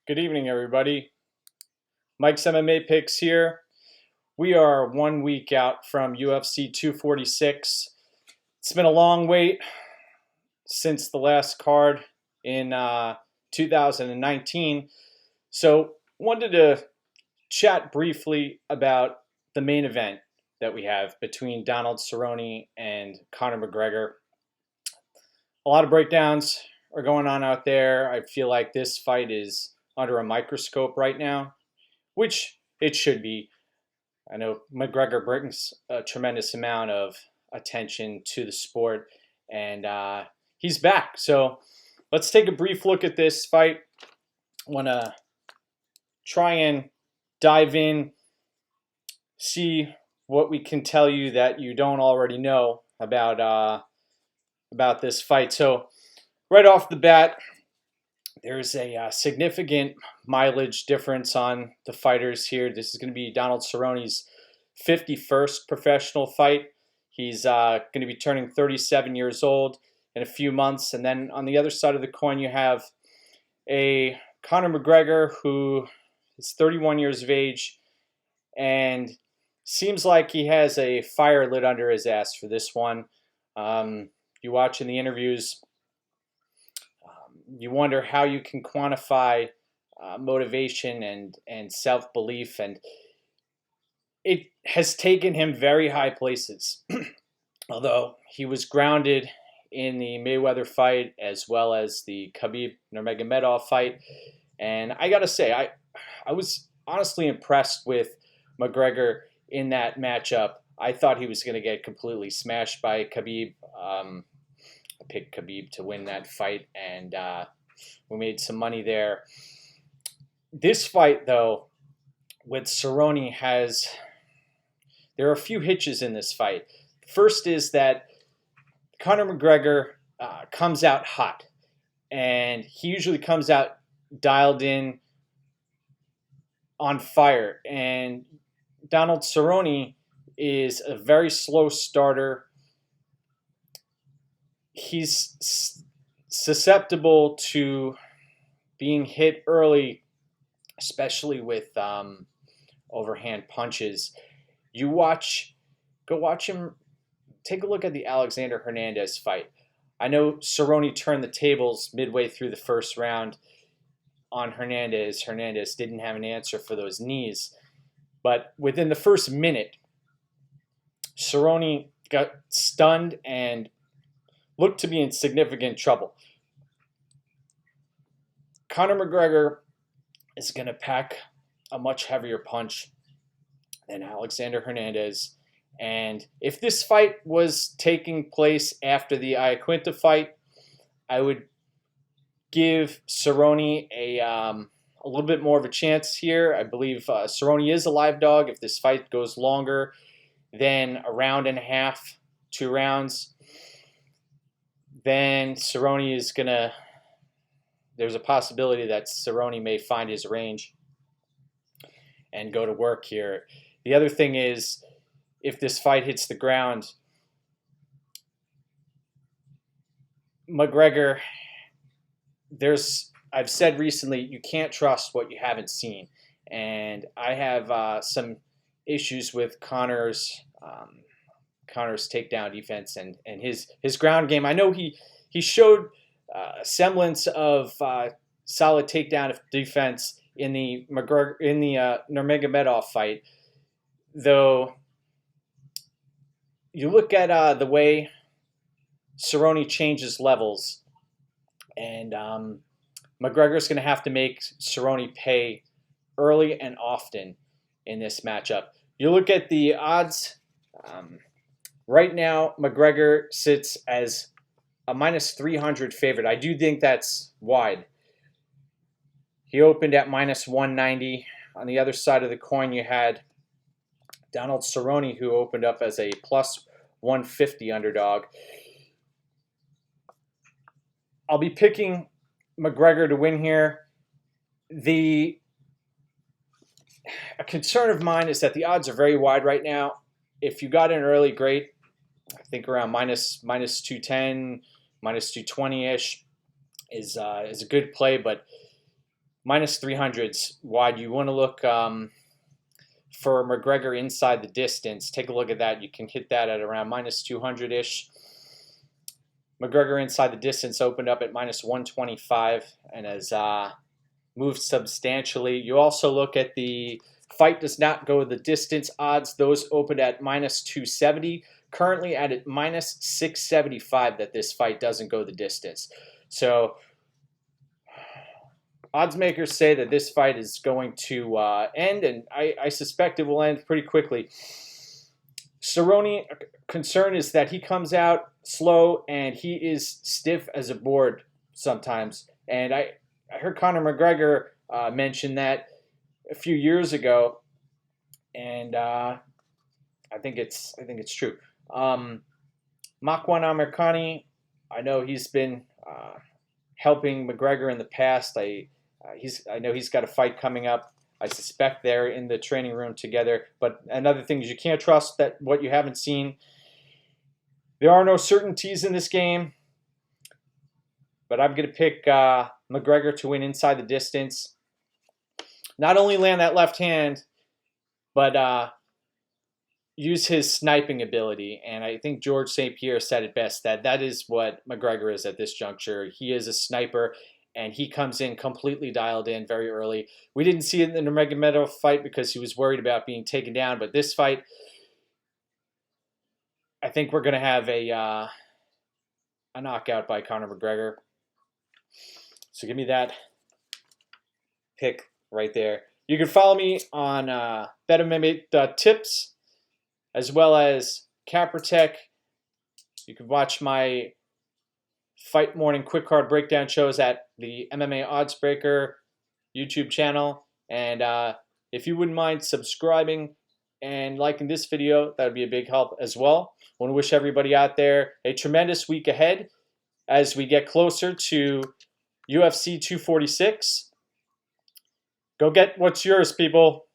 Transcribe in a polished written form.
Good evening, everybody. Mike's MMA Picks here. We are 1 week out from UFC 246. It's been a long wait since the last card in 2019. So, wanted to chat briefly about the main event that we have between Donald Cerrone and Conor McGregor. A lot of breakdowns are going on out there. I feel like this fight is under a microscope right now, which it should be. I know McGregor brings a tremendous amount of attention to the sport, and he's back. So let's take a brief look at this fight. I want to try and dive in, see what we can tell you that you don't already know about this fight. So right off the bat, there's a significant mileage difference on the fighters here. This is going to be Donald Cerrone's 51st professional fight. He's going to be turning 37 years old in a few months. And then on the other side of the coin, you have a Conor McGregor who is 31 years of age and seems like he has a fire lit under his ass for this one. You watch in the interviews, you wonder how you can quantify motivation and self-belief, and it has taken him very high places. Although he was grounded in the Mayweather fight as well as the Khabib Nurmagomedov fight, and I gotta say, I was honestly impressed with McGregor in that matchup. I thought he was going to get completely smashed by Khabib. I picked Khabib to win that fight, and we made some money there. This fight, though, with Cerrone there are a few hitches in this fight. First is that Conor McGregor comes out hot, and he usually comes out dialed in, on fire. And Donald Cerrone is a very slow starter. He's susceptible to being hit early, especially with overhand punches. Go watch him. Take a look at the Alexander Hernandez fight. I know Cerrone turned the tables midway through the first round on Hernandez. Hernandez didn't have an answer for those knees. But within the first minute, Cerrone got stunned and looked to be in significant trouble. Conor McGregor is going to pack a much heavier punch than Alexander Hernandez. And if this fight was taking place after the Iaquinta fight, I would give Cerrone a little bit more of a chance here. I believe Cerrone is a live dog. If this fight goes longer than a round and a half, 2 rounds, then Cerrone is going to, there's a possibility that Cerrone may find his range and go to work here. The other thing is, if this fight hits the ground, McGregor, I've said recently, you can't trust what you haven't seen. And I have some issues with Conor's takedown defense and his ground game. I know he showed a semblance of solid takedown defense in the Nurmagomedov fight, though. You look at the way Cerrone changes levels, and McGregor's going to have to make Cerrone pay early and often in this matchup. You look at the odds. Right now, McGregor sits as a minus 300 favorite. I do think that's wide. He opened at minus 190. On the other side of the coin, you had Donald Cerrone, who opened up as a plus 150 underdog. I'll be picking McGregor to win here. A concern of mine is that the odds are very wide right now. If you got in early, great. I think around minus 210, minus 220-ish is a good play, but minus 300s wide. You want to look for McGregor inside the distance. Take a look at that. You can hit that at around minus 200-ish. McGregor inside the distance opened up at minus 125 and has moved substantially. You also look at the fight does not go the distance odds. Those opened at minus 270. Currently at minus 675 that this fight doesn't go the distance. So odds makers say that this fight is going to end, and I suspect it will end pretty quickly. Cerrone, concern is that he comes out slow and he is stiff as a board sometimes. And I heard Conor McGregor mention that a few years ago, and I think it's true. Makwan Amirkhani, I know he's been helping McGregor in the past. I know he's got a fight coming up. I suspect they're in the training room together. But another thing is you can't trust that what you haven't seen. There are no certainties in this game. But I'm going to pick McGregor to win inside the distance. Not only land that left hand, but use his sniping ability. And I think George St. Pierre said it best, that is what McGregor is at this juncture. He is a sniper. And he comes in completely dialed in very early. We didn't see it in the Nurmagomedov fight because he was worried about being taken down. But this fight, I think we're going to have a knockout by Conor McGregor. So give me that pick right there. You can follow me on BetMMA.tips as well as Caprotech. You can watch my Fight Morning Quick Card Breakdown shows at the MMA Oddsbreaker YouTube channel. And if you wouldn't mind subscribing and liking this video, that would be a big help as well. I want to wish everybody out there a tremendous week ahead as we get closer to UFC 246. Go get what's yours, people.